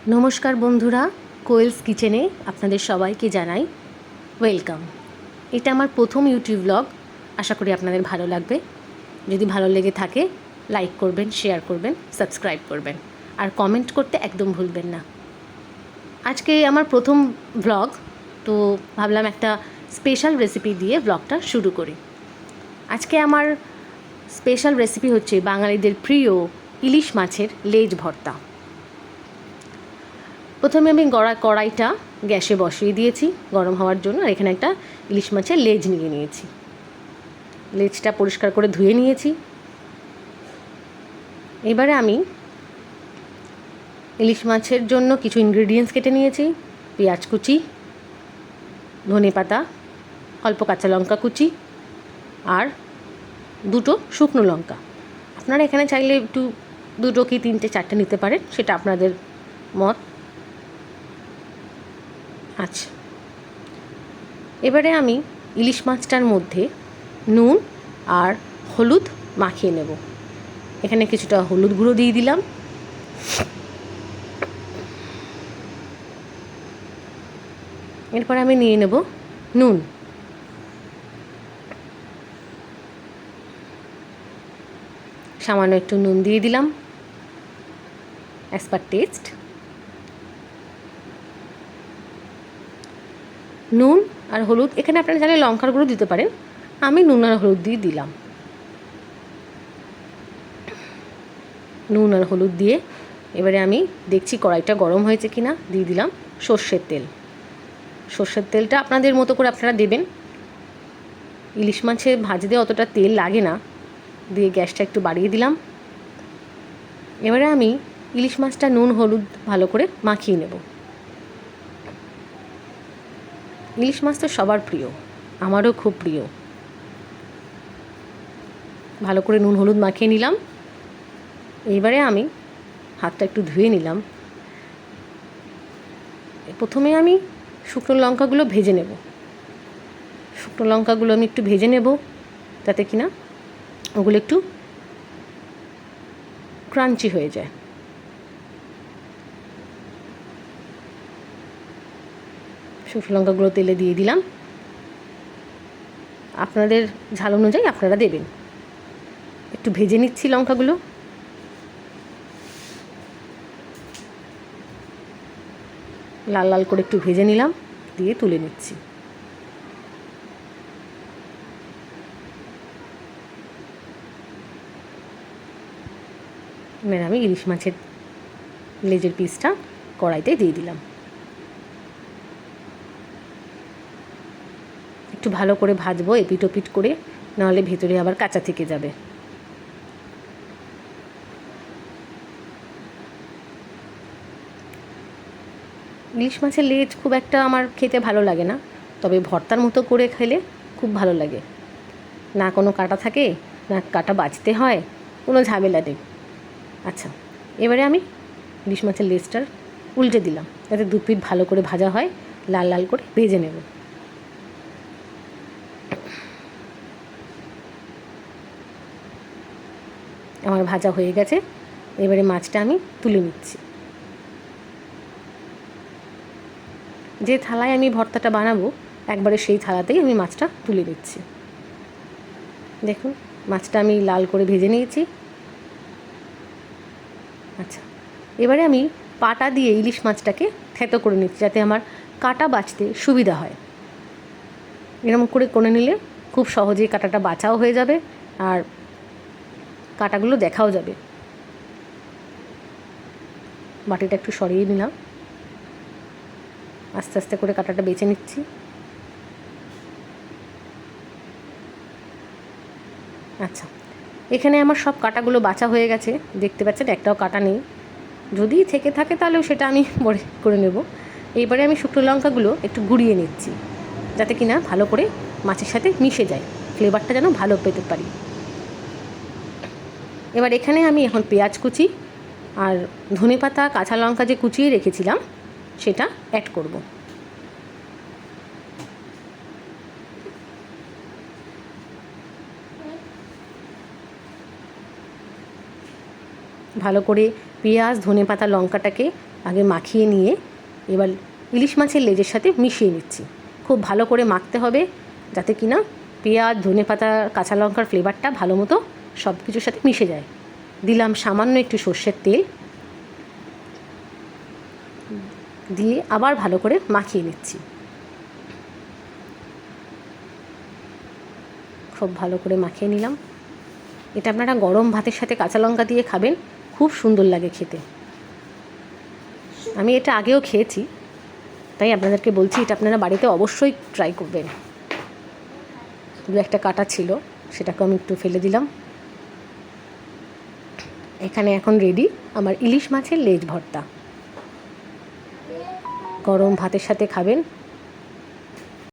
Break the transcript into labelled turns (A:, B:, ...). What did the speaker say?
A: নমস্কার বন্ধুরা, কোয়েলস কিচেনে আপনাদের সবাইকে জানাই ওয়েলকাম। এটা আমার প্রথম ইউটিউব ব্লগ। আশা করি আপনাদের ভালো লাগবে। যদি ভালো লেগে থাকে লাইক করবেন, শেয়ার করবেন, সাবস্ক্রাইব করবেন আর কমেন্ট করতে একদম ভুলবেন না। আজকে আমার প্রথম ব্লগ, তো ভাবলাম একটা স্পেশাল রেসিপি দিয়ে ব্লগটা শুরু করি। আজকে আমার স্পেশাল রেসিপি হচ্ছে বাঙালিদের প্রিয় ইলিশ মাছের লেজ ভর্তা। প্রথমে আমি কড়াইটা গ্যাসে বসিয়ে দিয়েছি গরম হওয়ার জন্য। আর এখানে একটা ইলিশ মাছের লেজ নিয়ে নিয়েছি। লেজটা পরিষ্কার করে ধুয়ে নিয়েছি। এবারে আমি ইলিশ মাছের জন্য কিছু ইনগ্রেডিয়েন্টস কেটে নিয়েছি। পেঁয়াজ কুচি, ধনেপাতা, অল্প কাঁচা লঙ্কা কুচি আর দুটো শুকনো লঙ্কা। আপনারা এখানে চাইলে একটু দুটো কি তিনটে চারটে নিতে পারেন, সেটা আপনাদের মত। আচ্ছা, এবারে আমি ইলিশ মাছটার মধ্যে নুন আর হলুদ মাখিয়ে নেব। এখানে কিছুটা হলুদ গুঁড়ো দিয়ে দিলাম। এরপর আমি নিয়ে নেব নুন। সামান্য একটু নুন দিয়ে দিলাম অ্যাজ পার টেস্ট। নুন আর হলুদ, এখানে আপনারা চাইলে লঙ্কার গুঁড়ো দিতে পারেন, আমি নুন আর হলুদ দিয়ে দিলাম। নুন আর হলুদ দিয়ে এবারে আমি দেখছি কড়াইটা গরম হয়েছে কিনা। দিয়ে দিলাম সর্ষের তেল। সর্ষের তেলটা আপনাদের মতো করে আপনারা দেবেন। ইলিশ মাছে ভাজতে অতটা তেল লাগে না। দিয়ে গ্যাসটা একটু বাড়িয়ে দিলাম। এবারে আমি ইলিশ মাছটা নুন হলুদ ভালো করে মাখিয়ে নেব। ইলিশ মাছ তো সবার প্রিয়, আমারও খুব প্রিয়। ভালো করে নুন হলুদ মাখিয়ে নিলাম। এইবারে আমি হাতটা একটু ধুয়ে নিলাম। প্রথমে আমি শুকনো লঙ্কাগুলো ভেজে নেব। শুকনো লঙ্কাগুলো আমি একটু ভেজে নেব, যাতে কিনা ওগুলো একটু ক্রাঞ্চি হয়ে যায়। শুকনো লঙ্কাগুলো তেলে দিয়ে দিলাম। আপনাদের ঝাল অনুযায়ী আপনারা দেবেন। একটু ভেজে নিচ্ছি লঙ্কাগুলো। লাল লাল করে একটু ভেজে নিলাম, দিয়ে তুলে নিচ্ছি। এবার আমি ইলিশ মাছের লেজের পিসটা কড়াইতে দিয়ে দিলাম। একটু ভালো করে ভাজবো এপিট ওপিট করে, নাহলে ভেতরে আবার কাঁচা থেকে যাবে। ইলিশ মাছের লেজ খুব একটা আমার খেতে ভালো লাগে না, তবে ভর্তার মতো করে খেলে খুব ভালো লাগে। না কোনো কাটা থাকে, না কাটা বাছতে হয়, কোনো ঝামেলা নেই। আচ্ছা, এবারে আমি ইলিশ মাছের লেজটার উল্টে দিলাম, যাতে দু পিঠ ভালো করে ভাজা হয়। লাল লাল করে ভেজে নেব। আমার ভাজা হয়ে গেছে। এবারে মাছটা আমি তুলে নিচ্ছি। যে থালায় আমি ভর্তাটা বানাবো একবারে সেই থালাতেই আমি মাছটা তুলে নিচ্ছি। দেখুন, মাছটা আমি লাল করে ভেজে নিয়েছি। আচ্ছা, এবারে আমি পাটা দিয়ে ইলিশ মাছটাকে থেতো করে নিচ্ছি, যাতে আমার কাটা বাছতে সুবিধা হয়। এরকম করে নিলে খুব সহজেই কাটাটা বাছাও হয়ে যাবে আর কাটাগুলো দেখাও যাবে। বাটিটা একটু সরিয়ে নিলাম, আস্তে আস্তে করে কাটাটা বেছে নিচ্ছি। আচ্ছা, এখানে আমার সব কাটাগুলো বাছা হয়ে গেছে, দেখতে পাচ্ছেন একটাও কাটা নেই। যদি থেকে থাকে তাহলেও সেটা আমি পরে করে নেব। এইবারে আমি শুকনো লঙ্কাগুলো একটু গুঁড়িয়ে নিচ্ছি, যাতে কিনা ভালো করে মাছের সাথে মিশে যায়, ফ্লেভারটা যেন ভালো পেতে পারি। এবার এখানে আমি এখন পেঁয়াজ কুচি আর ধনেপাতা কাঁচা লঙ্কা যে কুচিয়ে রেখেছিলাম সেটা অ্যাড করব। ভালো করে পেঁয়াজ, ধনেপাতা, লঙ্কাটাকে আগে মাখিয়ে নিয়ে এবার ইলিশ মাছের লেজের সাথে মিশিয়ে নিচ্ছি। খুব ভালো করে মাখতে হবে যাতে কিনা পেঁয়াজ, ধনেপাতা, কাঁচা লঙ্কার ফ্লেভারটা ভালো মতো সব কিছুর সাথে মিশে যায়। দিলাম সামান্য একটু সর্ষের তেল, দিয়ে আবার ভালো করে মাখিয়ে নিচ্ছি। খুব ভালো করে মাখিয়ে নিলাম। এটা আপনারা গরম ভাতের সাথে কাঁচা লঙ্কা দিয়ে খাবেন, খুব সুন্দর লাগে খেতে। আমি এটা আগেও খেয়েছি, তাই আপনাদেরকে বলছি এটা আপনারা বাড়িতে অবশ্যই ট্রাই করবেন। দু একটা কাটা ছিল, সেটাকে আমি একটু ফেলে দিলাম। এখানে এখন রেডি আমার ইলিশ মাছের লেজ ভর্তা। গরম ভাতের সাথে খাবেন,